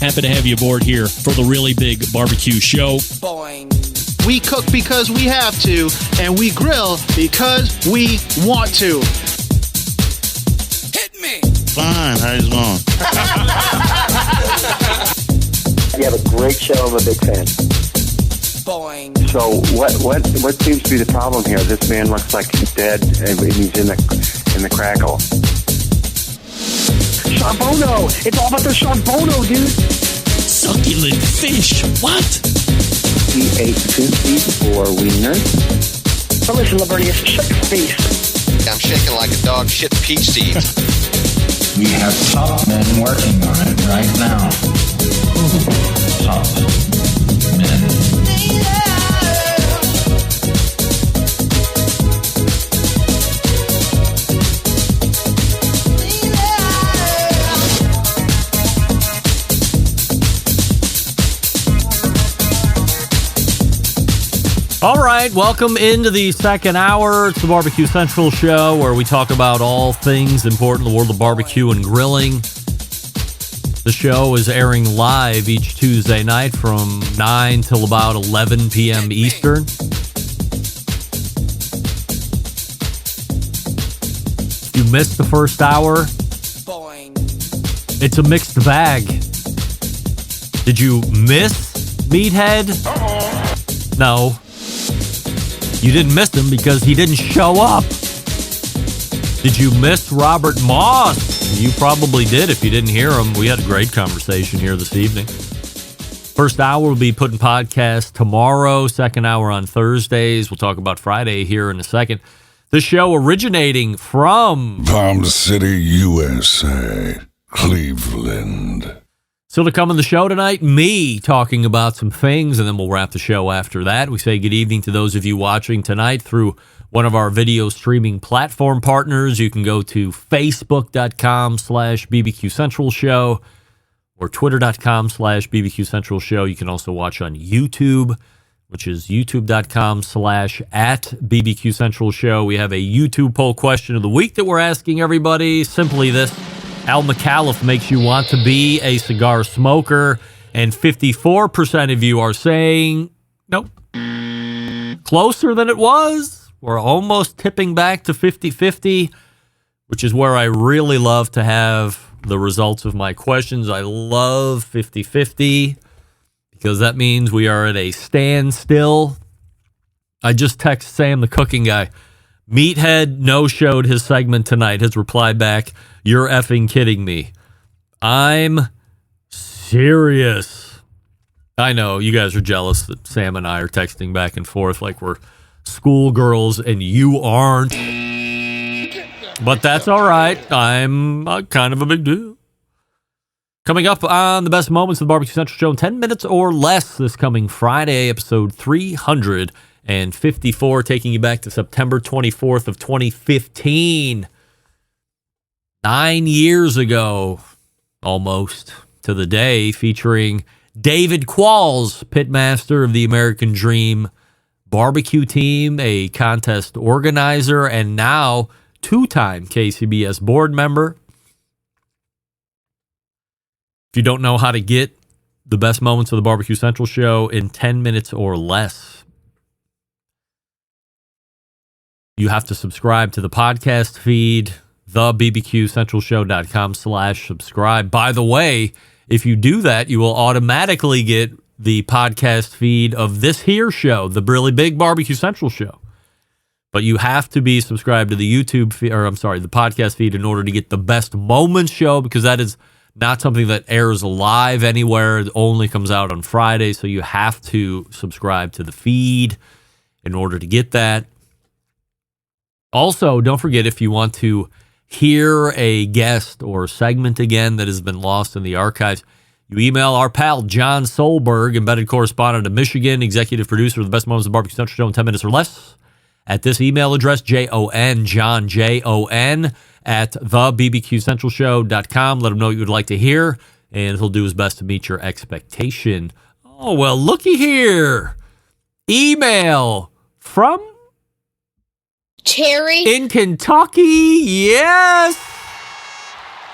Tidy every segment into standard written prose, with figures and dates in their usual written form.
Happy to have you aboard here for the Really Big Barbecue Show. Boing. We cook because we have to, and we grill because we want to. Hit me! Fine, how's it going? You have a great show. I'm a big fan. Boing. So what seems to be the problem here? This man looks like he's dead, and he's in the crackle. Charbono! It's all about the charbono, dude! Succulent fish. What? He ate 54 wieners. But listen, Lavernius, shut your face. I'm shaking like a dog shit peach seeds. We have top men working on it right now. Top men. All right, welcome into the second hour. It's the Barbecue Central Show, where we talk about all things important in the world of barbecue and grilling. The show is airing live each Tuesday night from 9 till about 11 p.m. Eastern. If you missed the first hour, it's a mixed bag. Did you miss Meathead? No. You didn't miss him because he didn't show up. Did you miss Robert Moss? You probably did if you didn't hear him. We had a great conversation here this evening. First hour will be put in podcast tomorrow. Second hour on Thursdays. We'll talk about Friday here in a second. The show originating from Palm City, USA, Cleveland. So to come on the show tonight, me talking about some things, and then we'll wrap the show after that. We say good evening to those of you watching tonight through one of our video streaming platform partners. You can go to facebook.com/BBQ Central Show or twitter.com/BBQ Central Show. You can also watch on YouTube, which is youtube.com/@BBQ Central Show. We have a YouTube poll question of the week that we're asking everybody. Simply this: Al McAuliffe makes you want to be a cigar smoker, and 54% of you are saying nope. Closer than it was. We're almost tipping back to 50-50, which is where I really love to have the results of my questions. I love 50-50 because that means we are at a standstill. I just text Sam, the cooking guy. Meathead no-showed his segment tonight. His reply back, "You're effing kidding me." I'm serious. I know you guys are jealous that Sam and I are texting back and forth like we're schoolgirls and you aren't. But that's all right. I'm kind of a big deal. Coming up on the best moments of the Barbecue Central Show in 10 minutes or less this coming Friday, episode 354, taking you back to September 24th of 2015. 9 years ago, almost to the day, featuring David Qualls, pitmaster of the American Dream barbecue team, a contest organizer, and now two-time KCBS board member. If you don't know how to get the best moments of the Barbecue Central Show in 10 minutes or less, you have to subscribe to the podcast feed, thebbqcentralshow.com/subscribe. By the way, if you do that, you will automatically get the podcast feed of this here show, the Really Big Barbecue Central Show. But you have to be subscribed to the YouTube feed, the podcast feed in order to get the Best Moments show, because that is not something that airs live anywhere. It only comes out on Friday, so you have to subscribe to the feed in order to get that. Also, don't forget, if you want to hear a guest or segment again that has been lost in the archives, you email our pal John Solberg, embedded correspondent of Michigan, executive producer of the Best Moments of the Barbecue Central Show in 10 minutes or less, at this email address, John, Jon, at thebbqcentralshow.com. Let him know what you would like to hear, and he'll do his best to meet your expectation. Oh, well, looky here. Email from Cherry in Kentucky. Yes.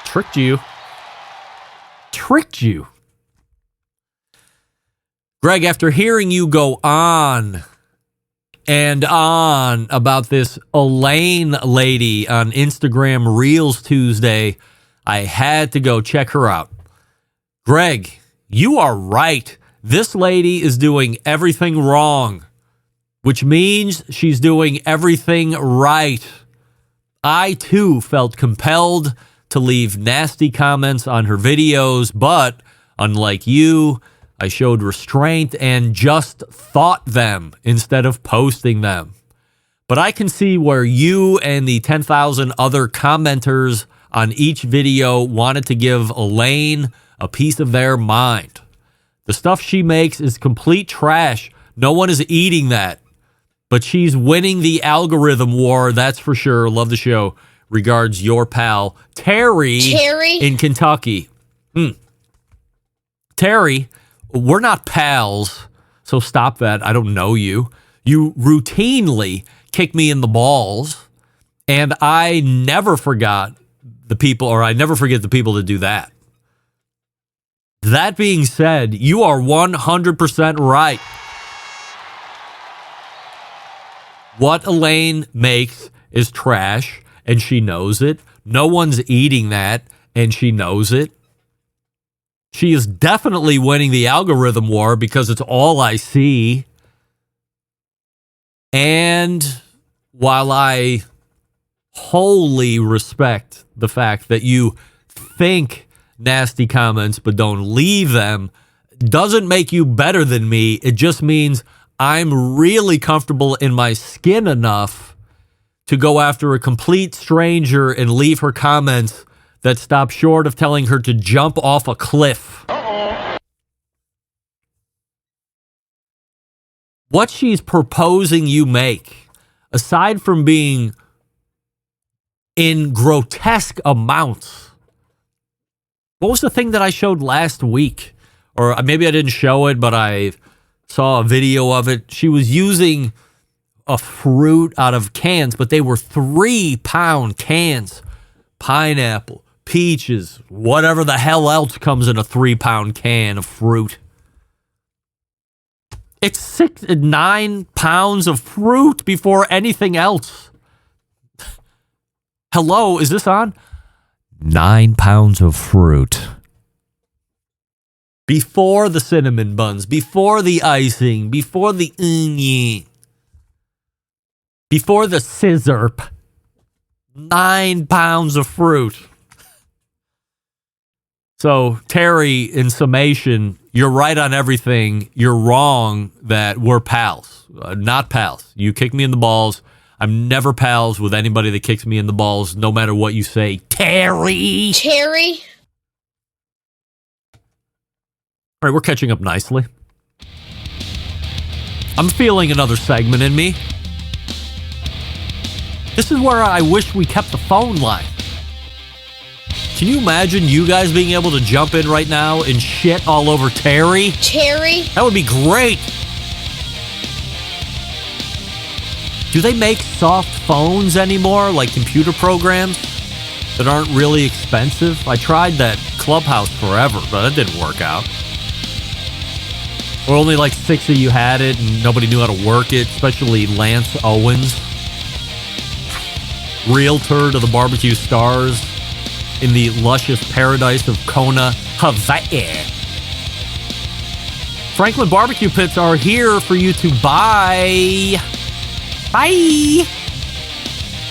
Tricked you. Greg, after hearing you go on and on about this Elaine lady on Instagram Reels Tuesday, I had to go check her out. Greg, you are right. This lady is doing everything wrong, which means she's doing everything right. I, too, felt compelled to leave nasty comments on her videos, but unlike you, I showed restraint and just thought them instead of posting them. But I can see where you and the 10,000 other commenters on each video wanted to give Elaine a piece of their mind. The stuff she makes is complete trash. No one is eating that. But she's winning the algorithm war, that's for sure. Love the show. Regards, your pal, Terry in Kentucky. Terry, we're not pals, so stop that. I don't know you. You routinely kick me in the balls, and I never forget the people that do that. That being said, you are 100% right. What Elaine makes is trash, and she knows it. No one's eating that, and she knows it. She is definitely winning the algorithm war because it's all I see. And while I wholly respect the fact that you think nasty comments but don't leave them, doesn't make you better than me. It just means I'm really comfortable in my skin enough to go after a complete stranger and leave her comments that stop short of telling her to jump off a cliff. What she's proposing you make, aside from being in grotesque amounts, what was the thing that I showed last week? Or maybe I didn't show it, but I saw a video of it. She was using a fruit out of cans, but they were 3-pound cans. Pineapple, peaches, whatever the hell else comes in a 3-pound can of fruit. It's 9 pounds of fruit before anything else. Hello, is this on? 9 pounds of fruit. Before the cinnamon buns, before the icing, before the onion, before the sizzurp. 9 pounds of fruit. So, Terry, in summation, you're right on everything. You're wrong that we're pals. Not pals. You kick me in the balls. I'm never pals with anybody that kicks me in the balls, no matter what you say. Terry! All right, we're catching up nicely. I'm feeling another segment in me. This is where I wish we kept the phone line. Can you imagine you guys being able to jump in right now and shit all over Terry? That would be great. Do they make soft phones anymore, like computer programs that aren't really expensive? I tried that Clubhouse forever, but that didn't work out. Or only like 6 of you had it and nobody knew how to work it, especially Lance Owens, realtor to the barbecue stars in the luscious paradise of Kona, Hawaii. Franklin barbecue pits are here for you to buy. Bye!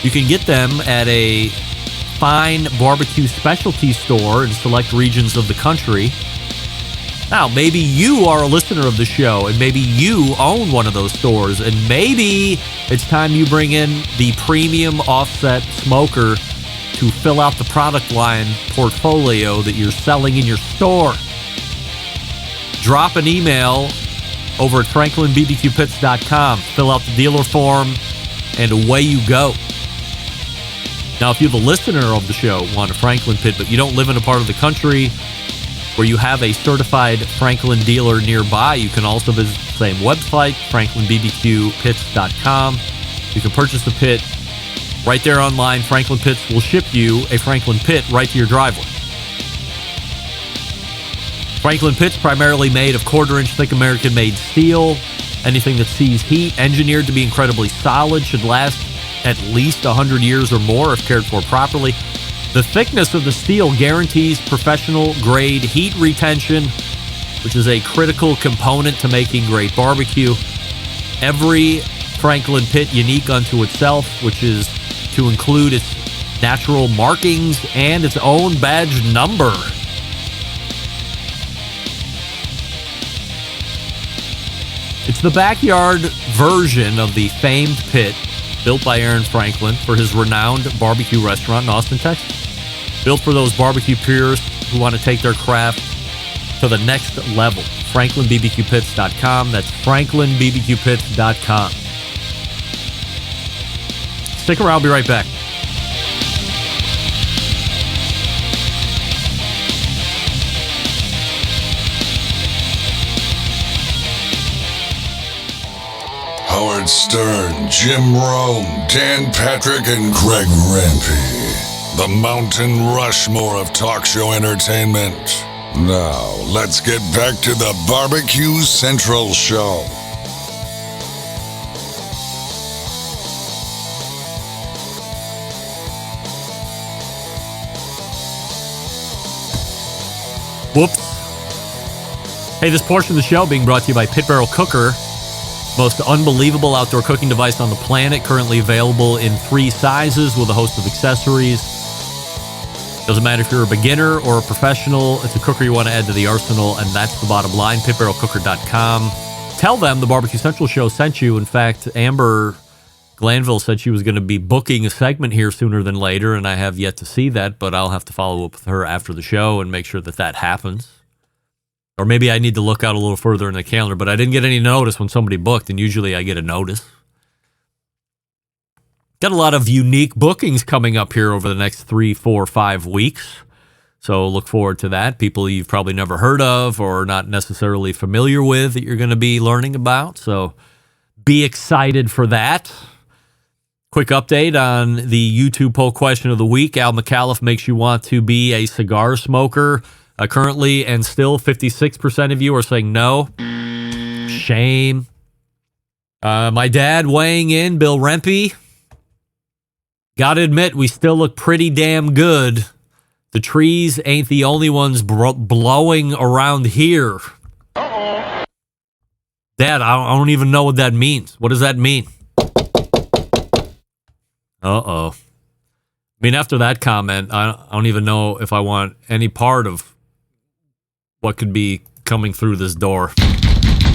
You can get them at a fine barbecue specialty store in select regions of the country. Now, maybe you are a listener of the show, and maybe you own one of those stores, and maybe it's time you bring in the premium offset smoker to fill out the product line portfolio that you're selling in your store. Drop an email over at franklinbbqpits.com. Fill out the dealer form, and away you go. Now, if you're the listener of the show, want a Franklin pit, but you don't live in a part of the country where you have a certified Franklin dealer nearby, you can also visit the same website, franklinbbqpits.com. You can purchase the pit right there online. Franklin Pits will ship you a Franklin pit right to your driveway. Franklin pit's primarily made of quarter-inch thick American-made steel. Anything that sees heat, engineered to be incredibly solid, should last at least 100 years or more if cared for properly. The thickness of the steel guarantees professional-grade heat retention, which is a critical component to making great barbecue. Every Franklin pit unique unto itself, which is to include its natural markings and its own badge number. It's the backyard version of the famed pit built by Aaron Franklin for his renowned barbecue restaurant in Austin, Texas. Built for those barbecue purists who want to take their craft to the next level. FranklinBBQPits.com. That's FranklinBBQPits.com. Stick around. I'll be right back. Howard Stern, Jim Rome, Dan Patrick, and Greg Rempe. The Mountain Rushmore of talk show entertainment. Now, let's get back to the Barbecue Central Show. Whoops. Hey, this portion of the show being brought to you by Pit Barrel Cooker. Most unbelievable outdoor cooking device on the planet. Currently available in 3 sizes with a host of accessories. Doesn't matter if you're a beginner or a professional. It's a cooker you want to add to the arsenal, and that's the bottom line. PitBarrelCooker.com. Tell them the Barbecue Central show sent you. In fact, Amber Glanville said she was going to be booking a segment here sooner than later, and I have yet to see that, but I'll have to follow up with her after the show and make sure that that happens. Or maybe I need to look out a little further in the calendar, but I didn't get any notice when somebody booked, and usually I get a notice. Got a lot of unique bookings coming up here over the next 3, 4, 5 weeks. So look forward to that. People you've probably never heard of or not necessarily familiar with that you're going to be learning about. So be excited for that. Quick update on the YouTube poll question of the week. Al McAuliffe makes you want to be a cigar smoker. Currently and still 56% of you are saying no. Shame. My dad weighing in, Bill Rempe. Gotta admit, we still look pretty damn good. The trees ain't the only ones blowing around here. Uh-oh. Dad, I don't even know what that means. What does that mean? Uh-oh. I mean, after that comment, I don't even know if I want any part of what could be coming through this door.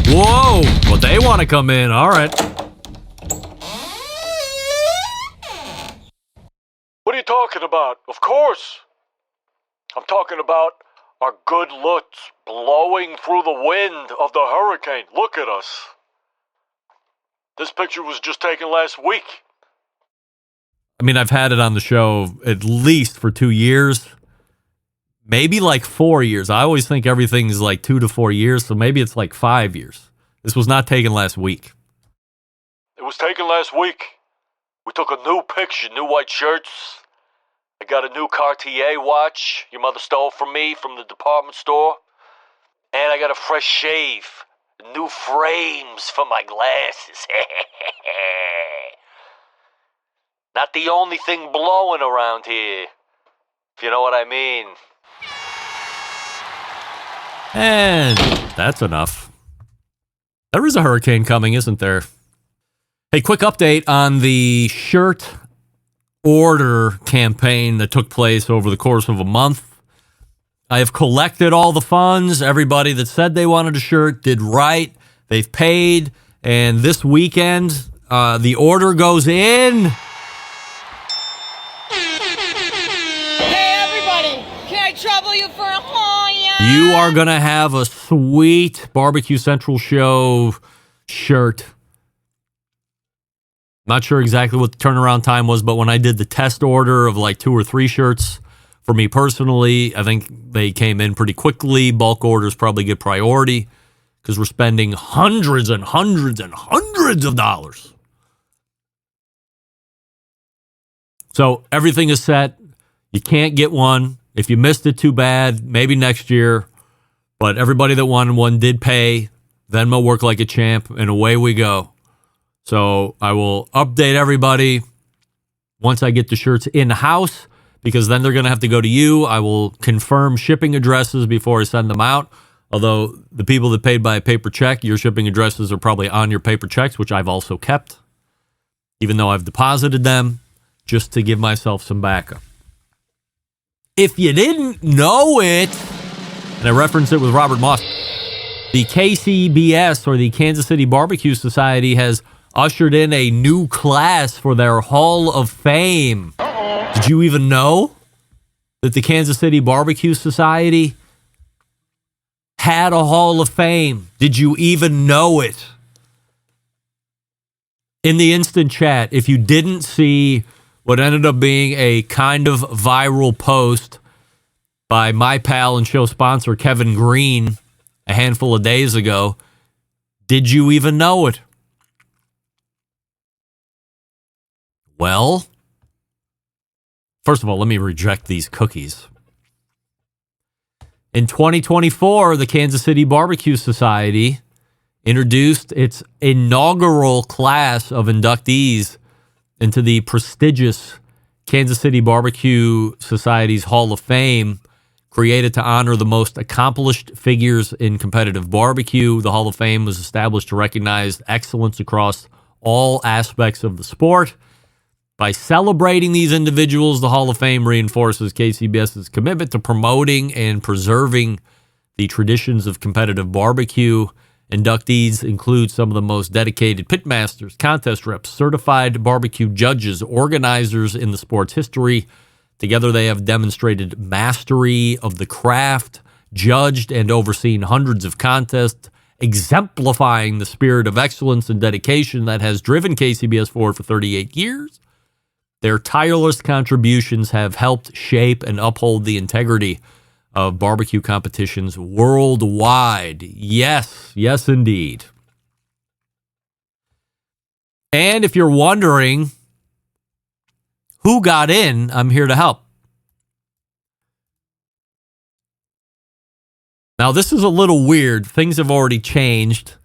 Whoa! Well, they want to come in. All right. What are you talking about? Of course. I'm talking about our good looks blowing through the wind of the hurricane. Look at us. This picture was just taken last week. I mean, I've had it on the show at least for 2 years. Maybe like 4 years. I always think everything's like 2 to 4 years, so maybe it's like 5 years. This was not taken last week. It was taken last week. We took a new picture, new white shirts. I got a new Cartier watch your mother stole from me from the department store. And I got a fresh shave, new frames for my glasses. Not the only thing blowing around here, if you know what I mean. And that's enough. There is a hurricane coming, isn't there? Hey, quick update on the shirt order campaign that took place over the course of a month. I have collected all the funds. Everybody that said they wanted a shirt did right. They've paid. And this weekend, the order goes in. Hey, everybody. Can I trouble you for a moment? You are going to have a sweet Barbecue Central show shirt. Not sure exactly what the turnaround time was, but when I did the test order of like 2 or 3 shirts, for me personally, I think they came in pretty quickly. Bulk orders probably get priority because we're spending hundreds and hundreds and hundreds of dollars. So everything is set. You can't get one. If you missed it, too bad. Maybe next year. But everybody that won one did pay. Venmo worked like a champ, and away we go. So I will update everybody once I get the shirts in-house, because then they're going to have to go to you. I will confirm shipping addresses before I send them out. Although the people that paid by a paper check, your shipping addresses are probably on your paper checks, which I've also kept, even though I've deposited them, just to give myself some backup. If you didn't know it, and I referenced it with Robert Moss, the KCBS, or the Kansas City Barbecue Society, has ushered in a new class for their Hall of Fame. Did you even know that the Kansas City Barbecue Society had a Hall of Fame? Did you even know it? In the instant chat, if you didn't see what ended up being a kind of viral post by my pal and show sponsor Kevin Green a handful of days ago, did you even know it? Well, first of all, let me reject these cookies. In 2024, the Kansas City Barbecue Society introduced its inaugural class of inductees into the prestigious Kansas City Barbecue Society's Hall of Fame, created to honor the most accomplished figures in competitive barbecue. The Hall of Fame was established to recognize excellence across all aspects of the sport. By celebrating these individuals, the Hall of Fame reinforces KCBS's commitment to promoting and preserving the traditions of competitive barbecue. Inductees include some of the most dedicated pitmasters, contest reps, certified barbecue judges, organizers in the sport's history. Together, they have demonstrated mastery of the craft, judged and overseen hundreds of contests, exemplifying the spirit of excellence and dedication that has driven KCBS forward for 38 years. Their tireless contributions have helped shape and uphold the integrity of barbecue competitions worldwide. Yes, yes, indeed. And if you're wondering who got in, I'm here to help. Now, this is a little weird. Things have already changed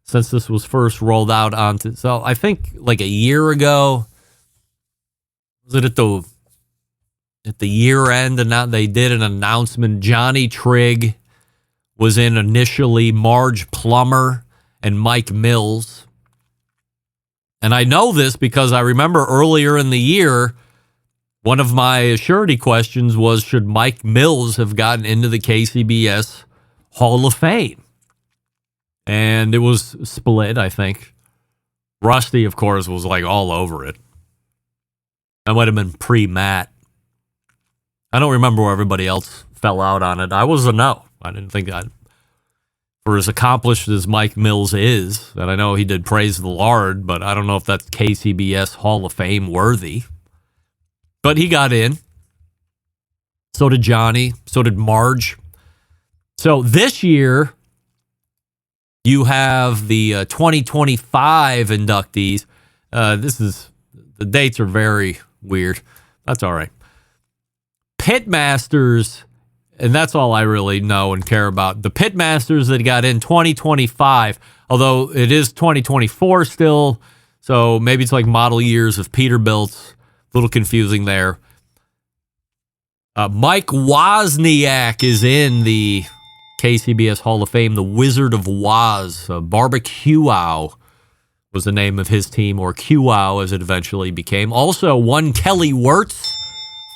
since this was first rolled out onto. So I think like a year ago, was it at the year end, and now they did an announcement. Johnny Trigg was in initially, Marge Plummer and Mike Mills. And I know this because I remember earlier in the year, one of my surety questions was, should Mike Mills have gotten into the KCBS Hall of Fame? And it was split, I think. Rusty, of course, was like all over it. I might have been pre-Matt. I don't remember where everybody else fell out on it. I was a no. I didn't think that. For as accomplished as Mike Mills is, and I know he did praise the Lord, but I don't know if that's KCBS Hall of Fame worthy. But he got in. So did Johnny. So did Marge. So this year, you have the 2025 inductees. The dates are very weird. That's all right. Pitmasters, and that's all I really know and care about. The Pitmasters that got in 2025, although it is 2024 still, so maybe it's like model years of Peterbilt's. A little confusing there. Mike Wozniak is in the KCBS Hall of Fame. The Wizard of Woz. Barbecue-ow was the name of his team, or Q-ow as it eventually became. Also, one Kelly Wirtz,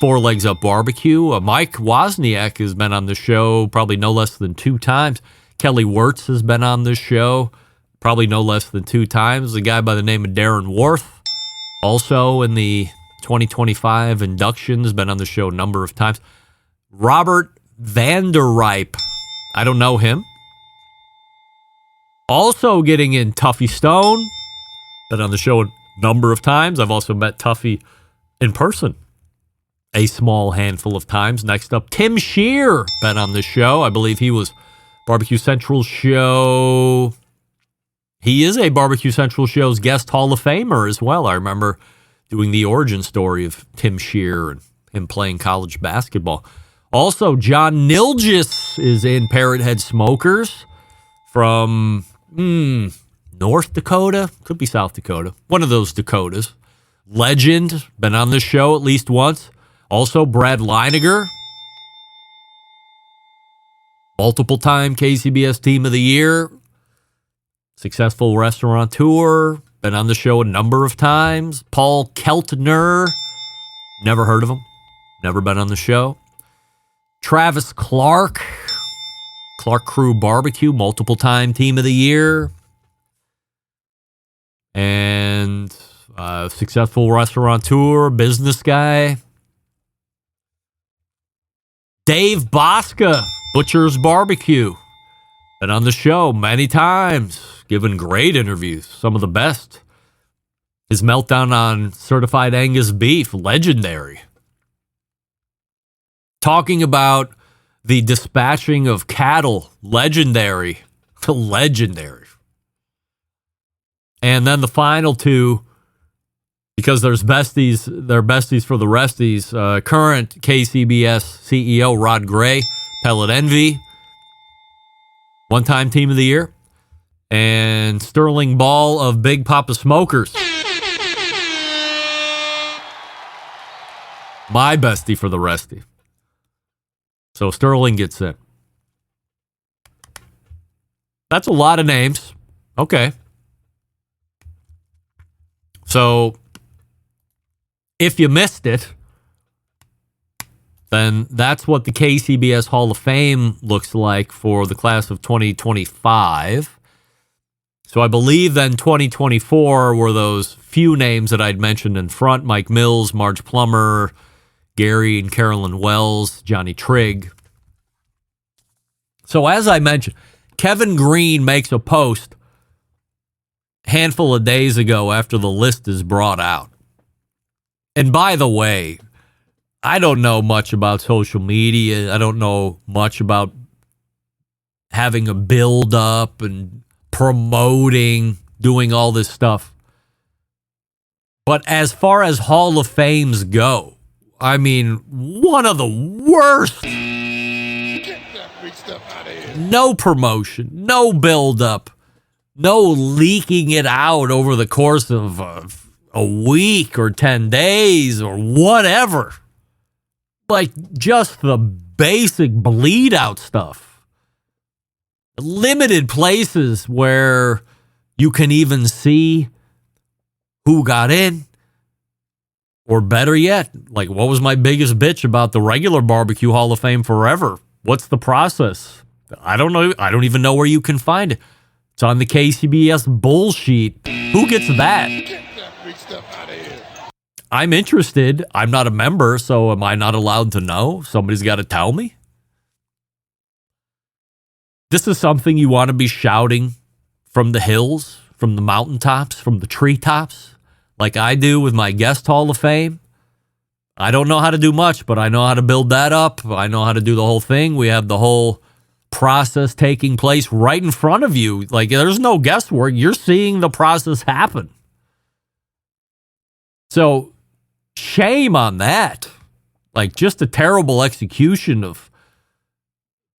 Four Legs Up Barbecue. Mike Wozniak has been on the show probably no less than 2 times. Kelly Wirtz has been on this show probably no less than 2 times. A guy by the name of Darren Worth, also in the 2025 inductions, been on the show a number of times. Robert Vanderripe, I don't know him. Also getting in Tuffy Stone, been on the show a number of times. I've also met Tuffy in person a small handful of times. Next up, Tim Shear, been on the show. I believe he was Barbecue Central show. He is a Barbecue Central show's guest Hall of Famer as well. I remember doing the origin story of Tim Shear and him playing college basketball. Also, John Nilgis is in Parrot Head Smokers from North Dakota. Could be South Dakota. One of those Dakotas. Legend. Been on this show at least once. Also, Brad Leiniger. Multiple-time KCBS Team of the Year. Successful restaurateur. Been on the show a number of times. Paul Keltner. Never heard of him. Never been on the show. Travis Clark. Clark Crew Barbecue. Multiple-time Team of the Year. And successful restaurateur, business guy. Dave Bosca. Butcher's Barbecue. Been on the show many times, given great interviews, some of the best. His meltdown on certified Angus beef, legendary. Talking about the dispatching of cattle, legendary. Legendary. And then the final two, because they're besties for the resties. Current KCBS CEO Rod Gray, Pellet Envy, one-time Team of the Year, and Sterling Ball of Big Papa Smokers. My bestie for the restie. So Sterling gets in. That's a lot of names. Okay. So if you missed it, then that's what the KCBS Hall of Fame looks like for the class of 2025. So I believe then 2024 were those few names that I'd mentioned in front: Mike Mills, Marge Plummer, Gary and Carolyn Wells, Johnny Trigg. So as I mentioned, Kevin Green makes a post a handful of days ago after the list is brought out. And by the way, I don't know much about social media. I don't know much about having a build-up and promoting, doing all this stuff. But as far as Hall of Fames go, I mean, one of the worst. Get that big stuff out of here. No promotion, no build-up, no leaking it out over the course of a week or 10 days or whatever. Like, just the basic bleed-out stuff. Limited places where you can even see who got in. Or better yet, like, what was my biggest bitch about the regular Barbecue Hall of Fame forever? What's the process? I don't know. I don't even know where you can find it. It's on the KCBS bullshit. Who gets that? Get that big stuff out of here. I'm interested. I'm not a member, so am I not allowed to know? Somebody's got to tell me. This is something you want to be shouting from the hills, from the mountaintops, from the treetops, like I do with my guest Hall of Fame. I don't know how to do much, but I know how to build that up. I know how to do the whole thing. We have the whole process taking place right in front of you. Like, there's no guesswork. You're seeing the process happen. So, shame on that. Like, just a terrible execution of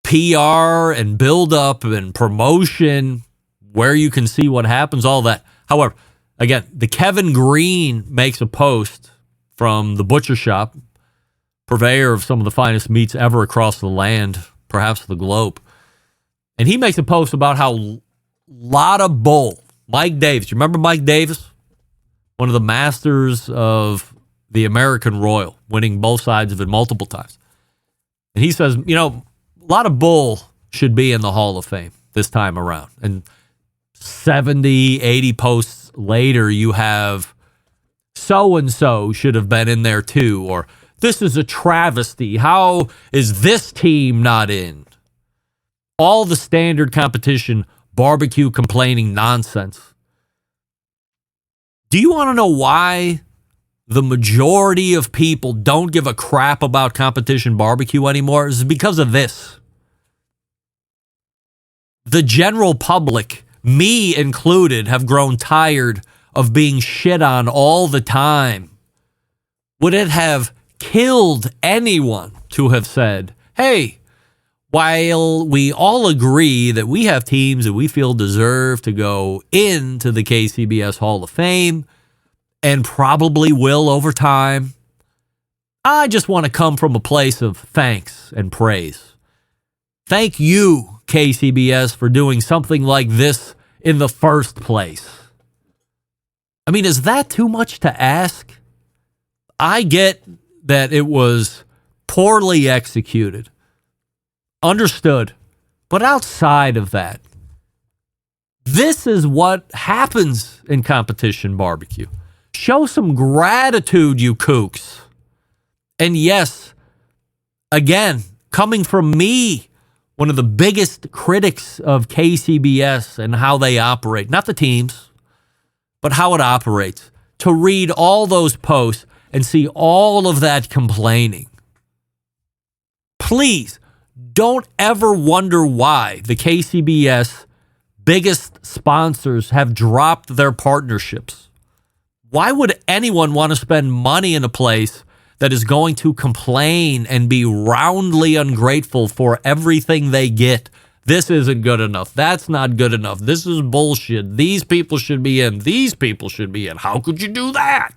PR and build-up and promotion, where you can see what happens, all that. However, again, the Kevin Green makes a post from the butcher shop, purveyor of some of the finest meats ever across the land, perhaps the globe. And he makes a post about how Lotta Bull, Mike Davis. You remember Mike Davis? One of the masters of the American Royal, winning both sides of it multiple times. And he says, you know, Lotta Bull should be in the Hall of Fame this time around. And 70, 80 posts later, you have so-and-so should have been in there too, or this is a travesty. How is this team not in? All the standard competition barbecue complaining nonsense. Do you want to know why the majority of people don't give a crap about competition barbecue anymore? It's because of this. The general public, me included, have grown tired of being shit on all the time. Would it have killed anyone to have said, hey, while we all agree that we have teams that we feel deserve to go into the KCBS Hall of Fame and probably will over time, I just want to come from a place of thanks and praise. Thank you, KCBS, for doing something like this in the first place. I mean, is that too much to ask? I get that it was poorly executed. Understood. But outside of that, this is what happens in competition barbecue. Show some gratitude, you kooks. And yes, again, coming from me, one of the biggest critics of KCBS and how they operate, not the teams, but how it operates, to read all those posts and see all of that complaining. Please, don't ever wonder why the KCBS biggest sponsors have dropped their partnerships. Why would anyone want to spend money in a place that is going to complain and be roundly ungrateful for everything they get? This isn't good enough. That's not good enough. This is bullshit. These people should be in. These people should be in. How could you do that?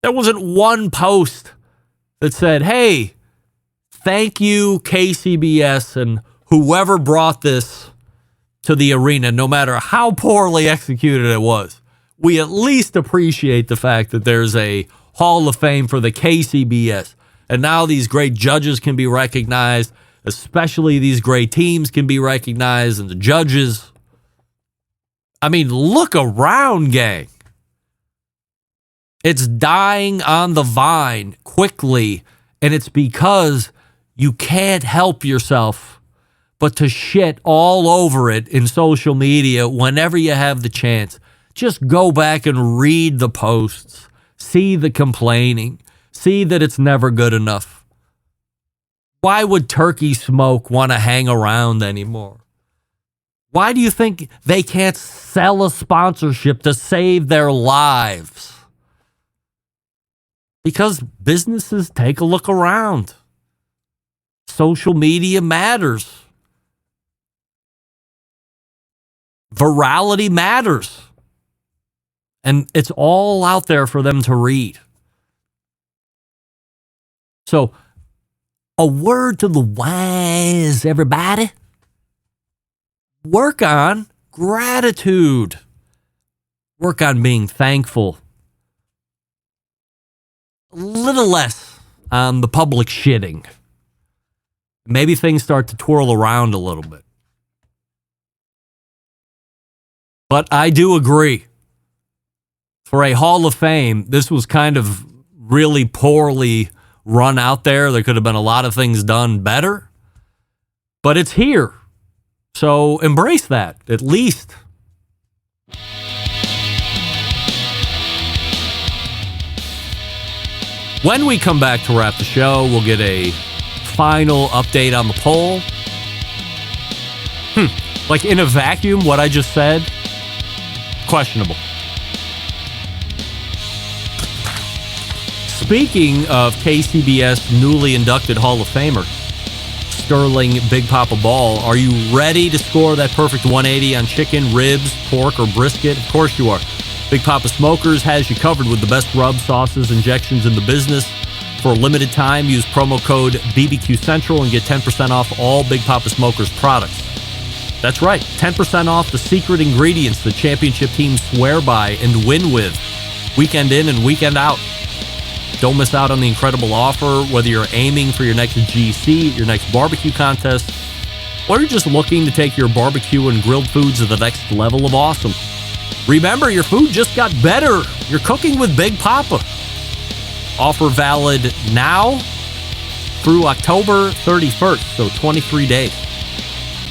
There wasn't one post that said, hey, thank you, KCBS, and whoever brought this to the arena, no matter how poorly executed it was. We at least appreciate the fact that there's a Hall of Fame for the KCBS. And now these great judges can be recognized, especially these great teams can be recognized, and the judges. I mean, look around, gang. It's dying on the vine quickly, and it's because you can't help yourself but to shit all over it in social media whenever you have the chance. Just go back and read the posts, see the complaining, see that it's never good enough. Why would Turkey Smoke want to hang around anymore? Why do you think they can't sell a sponsorship to save their lives? Because businesses take a look around. Social media matters. Virality matters. And it's all out there for them to read. So, a word to the wise, everybody. Work on gratitude. Work on being thankful. A little less on the public shitting. Maybe things start to twirl around a little bit. But I do agree. For a Hall of Fame, this was kind of really poorly run out there. There could have been a lot of things done better. But it's here. So embrace that, at least. When we come back to wrap the show, we'll get a final update on the poll. Like in a vacuum, what I just said, questionable. Speaking of KCBS newly inducted Hall of Famer, Sterling Big Papa Ball, are you ready to score that perfect 180 on chicken, ribs, pork, or brisket? Of course you are. Big Papa Smokers has you covered with the best rub, sauces, injections in the business. For a limited time, use promo code BBQ Central and get 10% off all Big Papa Smokers products. That's right, 10% off the secret ingredients the championship teams swear by and win with, weekend in and weekend out. Don't miss out on the incredible offer, whether you're aiming for your next GC, your next barbecue contest, or you're just looking to take your barbecue and grilled foods to the next level of awesome. Remember, your food just got better. You're cooking with Big Papa. Offer valid now through October 31st, so 23 days.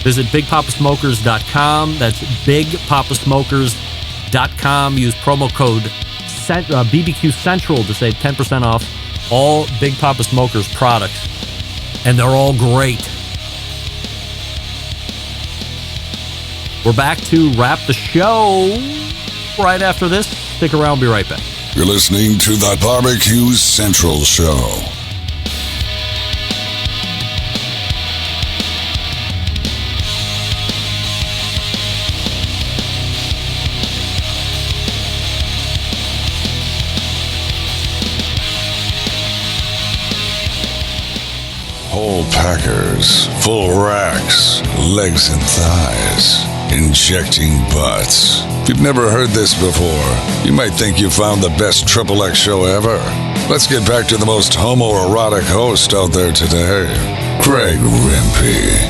Visit BigPapaSmokers.com. That's BigPapaSmokers.com. Use promo code BBQ Central to save 10% off all Big Papa Smokers products. And they're all great. We're back to wrap the show right after this. Stick around, be right back. You're listening to the Barbecue Central Show. Whole packers, full racks, legs and thighs, injecting butts. If you've never heard this before, you might think you found the best XXX show ever. Let's get back to the most homoerotic host out there today, Greg Rempe.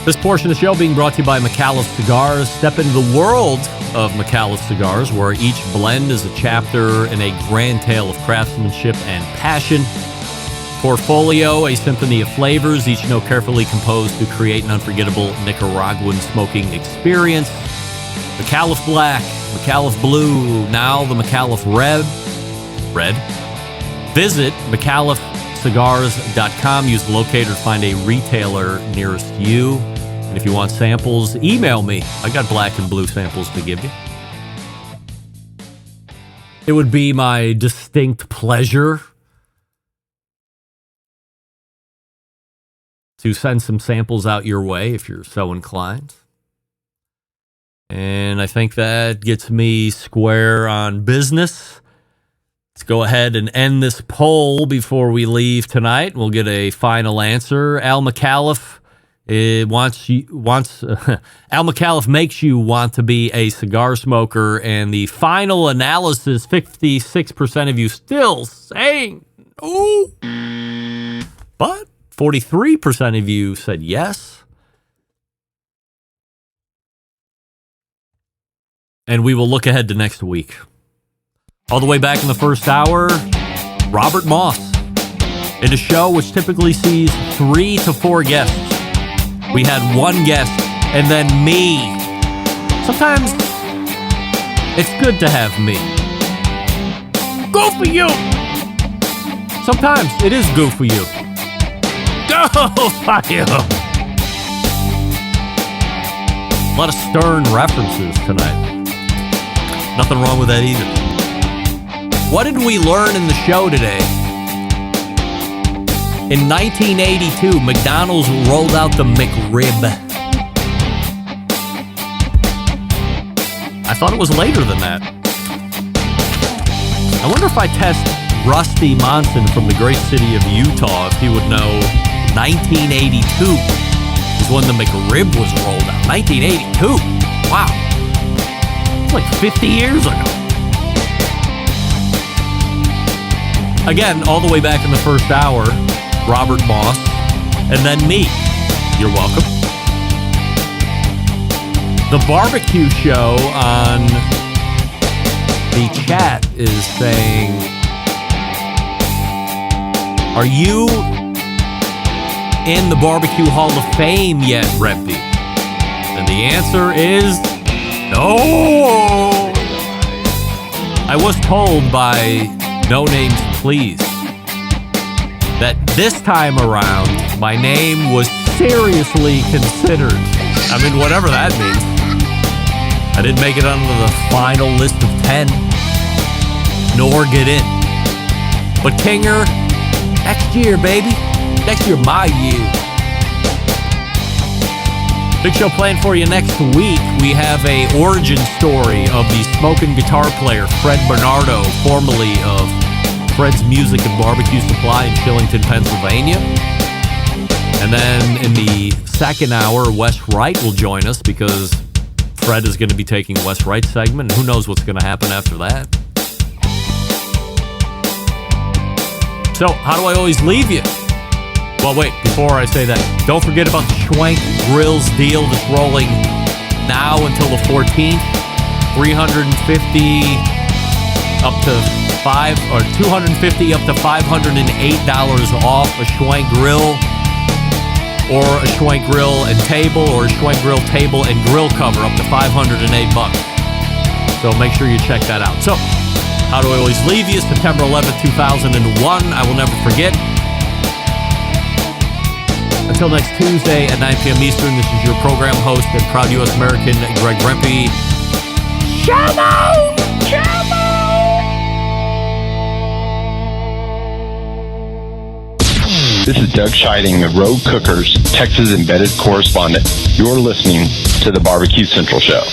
This portion of the show being brought to you by McAuliffe Cigars. Step into the world of McAuliffe Cigars, where each blend is a chapter in a grand tale of craftsmanship and passion. Portfolio, a symphony of flavors, each note carefully composed to create an unforgettable Nicaraguan smoking experience. McAuliffe Black, McAuliffe Blue, now the McAuliffe Red. Visit McAuliffeCigars.com. Use the locator to find a retailer nearest you. And if you want samples, email me. I got black and blue samples to give you. It would be my distinct pleasure to send some samples out your way if you're so inclined. And I think that gets me square on business. Let's go ahead and end this poll before we leave tonight. We'll get a final answer. Al McAuliffe Al McAuliffe makes you want to be a cigar smoker, and the final analysis, 56% of you still saying no, but 43% of you said yes. And we will look ahead to next week. All the way back in the first hour, Robert Moss, in a show which typically sees 3 to 4 guests. We had one guest and then me. Sometimes it's good to have me. Go for you! Sometimes it is good for you. Go for you! A lot of Stern references tonight. Nothing wrong with that either. What did we learn in the show today? In 1982, McDonald's rolled out the McRib. I thought it was later than that. I wonder if I test Rusty Monson from the great city of Utah if he would know 1982 is when the McRib was rolled out. 1982? Wow. It's like 50 years ago. Again, all the way back in the first hour, Robert Moss, and then me. You're welcome. The barbecue show on the chat is saying, are you in the Barbecue Hall of Fame yet, Rempe? And the answer is no. I was told by No Names Please that this time around, my name was seriously considered. I mean, whatever that means. I didn't make it onto the final list of 10, nor get in. But Kinger, next year, baby. Next year, my year. Big show planned for you next week. We have a origin story of the smoking guitar player, Fred Bernardo, formerly of Fred's Music and Barbecue Supply in Shillington, Pennsylvania. And then in the second hour, Wes Wright will join us because Fred is going to be taking Wes Wright's segment, and who knows what's going to happen after that. So, how do I always leave you? Well, wait, before I say that, don't forget about the Schwank Grills deal that's rolling now until the 14th. $350 up to $250 up to $508 off a Schwank Grill, or a Schwank Grill and table, or a Schwank Grill table and grill cover up to $508. So make sure you check that out. So, how do I always leave you? September 11th, 2001. I will never forget. Until next Tuesday at 9 p.m. Eastern, this is your program host and proud U.S. American, Greg Rempe. Shalom! This is Doug Scheiding of Rogue Cookers, Texas Embedded Correspondent. You're listening to the Barbecue Central Show.